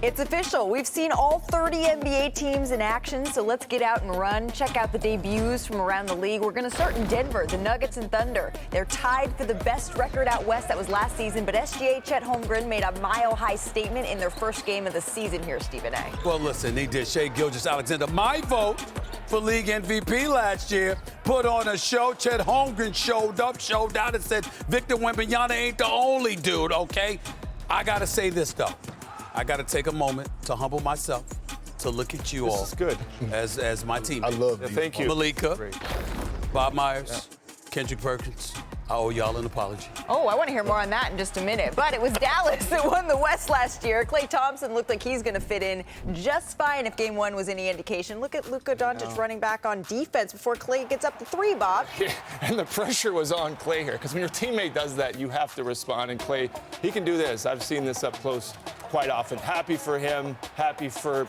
It's official. We've seen all 30 NBA teams in action, so let's get out and run. Check out the debuts from around the league. We're going to start in Denver, the Nuggets and Thunder. They're tied for the best record out west. That was last season, but SGA Chet Holmgren made a mile-high statement in their first game of the season here, Stephen A. Well, listen, he did. Shai Gilgeous-Alexander, my vote for league MVP last year, put on a show. Chet Holmgren showed up, showed out, and said Victor Wembanyama ain't the only dude, okay? I got to say this, though. I got to take a moment to humble myself, to look at you all. This is good. As my team. I love you. Thank you. Malika, Great. Bob Myers, Kendrick Perkins. I owe y'all an apology. Oh, I want to hear more on that in just a minute. But it was Dallas that won the West last year. Klay Thompson looked like he's going to fit in just fine if Game 1 was any indication. Look at Luka Doncic running back on defense before Klay gets up to 3, Bob. Yeah, and the pressure was on Klay here, because when your teammate does that, you have to respond. And Klay, he can do this. I've seen this up close quite often. Happy for him, happy for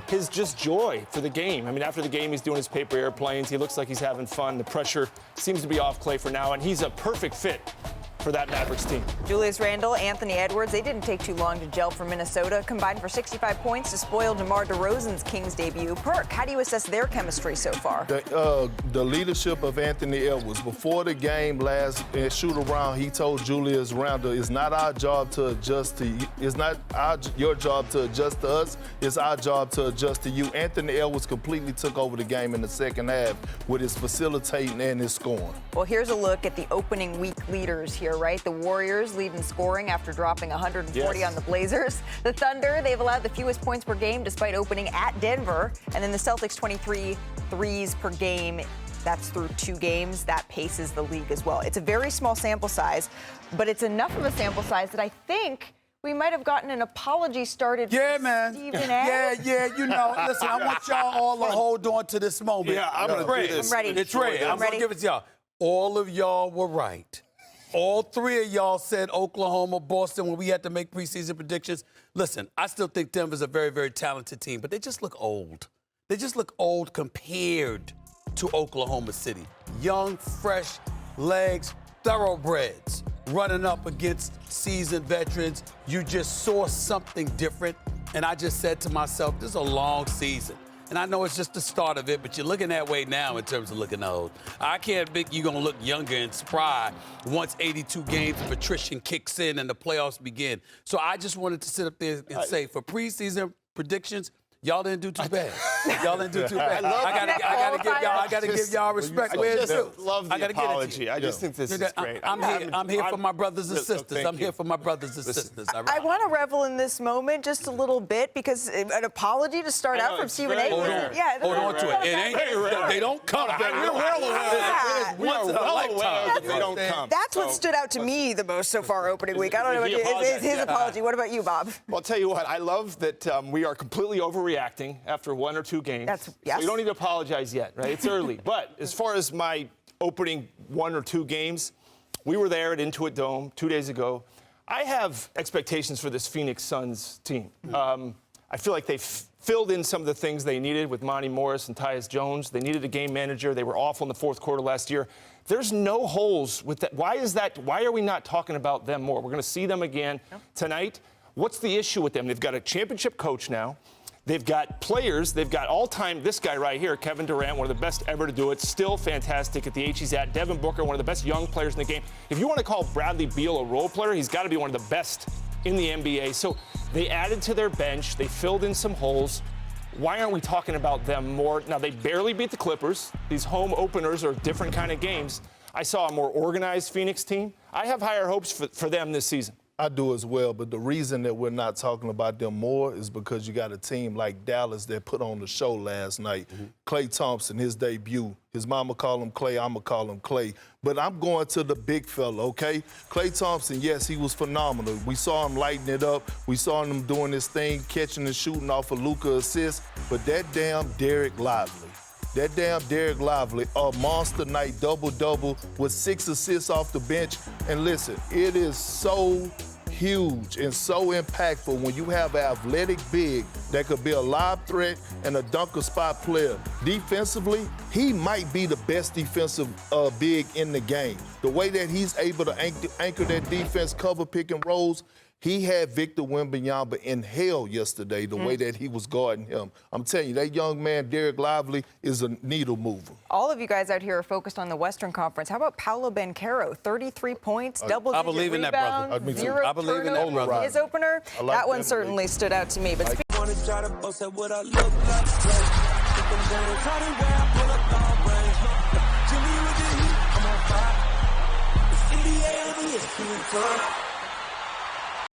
his just joy for the game. I mean, after the game, he's doing his paper airplanes. He looks like he's having fun. The pressure seems to be off Klay for now, and he's a perfect fit for that Mavericks team. Julius Randle, Anthony Edwards, they didn't take too long to gel for Minnesota. Combined for 65 points to spoil DeMar DeRozan's Kings debut. Perk, how do you assess their chemistry so far? The leadership of Anthony Edwards. Before the game last shoot-around, he told Julius Randle, it's not our job to adjust to you. It's not your job to adjust to us. It's our job to adjust to you. Anthony Edwards completely took over the game in the second half with his facilitating and his scoring. Well, here's a look at the opening week leaders here, right? The Warriors lead in scoring after dropping 140 on the Blazers. The Thunder, they've allowed the fewest points per game despite opening at Denver. And then the Celtics, 23 threes per game. That's through 2 games. That paces the league as well. It's a very small sample size, but it's enough of a sample size that I think we might have gotten an apology started man. Stephen A. Yeah, you know. Listen, I want y'all all to hold on to this moment. Yeah, I'm going to do this. I'm ready. It's ready. I'm going to give it to y'all. All of y'all were right. All 3 of y'all said Oklahoma, Boston when we had to make preseason predictions. Listen, I still think Denver's a very, very talented team, but they just look old. They just look old compared to Oklahoma City. Young, fresh legs, thoroughbreds running up against seasoned veterans. You just saw something different, and I just said to myself, this is a long season. And I know it's just the start of it, but you're looking that way now in terms of looking old. I can't think you're going to look younger and spry once 82 games of attrition kicks in and the playoffs begin. So I just wanted to sit up there and say, for preseason predictions, y'all didn't do too bad. Y'all didn't do too bad. I gotta give y'all respect. I just love the apology. I just think this is great. I'm here for my brothers and sisters. I'm here for my brothers and sisters. I want to revel in this moment just a little bit because an apology to start out from Stephen A. Hold on to it. It ain't. They don't come. We're well aware. Once in a lifetime. They don't come. That's what stood out to me the most so far opening week. I don't know about you. His apology. What about you, Bob? Well, I'll tell you what. I love that we are completely overreacting after 1 or 2 games. Yes. So you don't need to apologize yet, right? It's early. But as far as my opening 1 or 2 games, we were there at Intuit Dome 2 days ago. I have expectations for this Phoenix Suns team. I feel like they filled in some of the things they needed with Monty Morris and Tyus Jones. They needed a game manager. They were awful in the fourth quarter last year. There's no holes with that. Why is that? Why are we not talking about them more? We're going to see them again tonight. What's the issue with them? They've got a championship coach now. They've got players. They've got all-time, this guy right here, Kevin Durant, one of the best ever to do it, still fantastic at the age he's at. Devin Booker, one of the best young players in the game. If you want to call Bradley Beal a role player, he's got to be one of the best in the NBA. So they added to their bench. They filled in some holes. Why aren't we talking about them more? Now, they barely beat the Clippers. These home openers are different kind of games. I saw a more organized Phoenix team. I have higher hopes for them this season. I do as well, but the reason that we're not talking about them more is because you got a team like Dallas that put on the show last night. Klay Thompson, his debut. His mama call him Klay, I'ma call him Klay. But I'm going to the big fella, okay? Klay Thompson, yes, he was phenomenal. We saw him lighting it up. We saw him doing this thing, catching and shooting off a Luka assist. But that damn Derek Lively. A monster night, double-double with 6 assists off the bench. And listen, it is so huge and so impactful when you have an athletic big that could be a live threat and a dunker spot player. Defensively, he might be the best defensive big in the game. The way that he's able to anchor that defense, cover pick and rolls, He had Victor Wembanyama in hell yesterday, the way that he was guarding him. I'm telling you, that young man, Derek Lively, is a needle mover. All of you guys out here are focused on the Western Conference. How about Paolo Banchero? 33 points, double-digit believe in that rebounds, brother. Me too. zero I believe in that turnovers. brother. His opener, I like that one that certainly stood out to me. But Wanna try to bust at what I look like. Think I'm gonna try to wear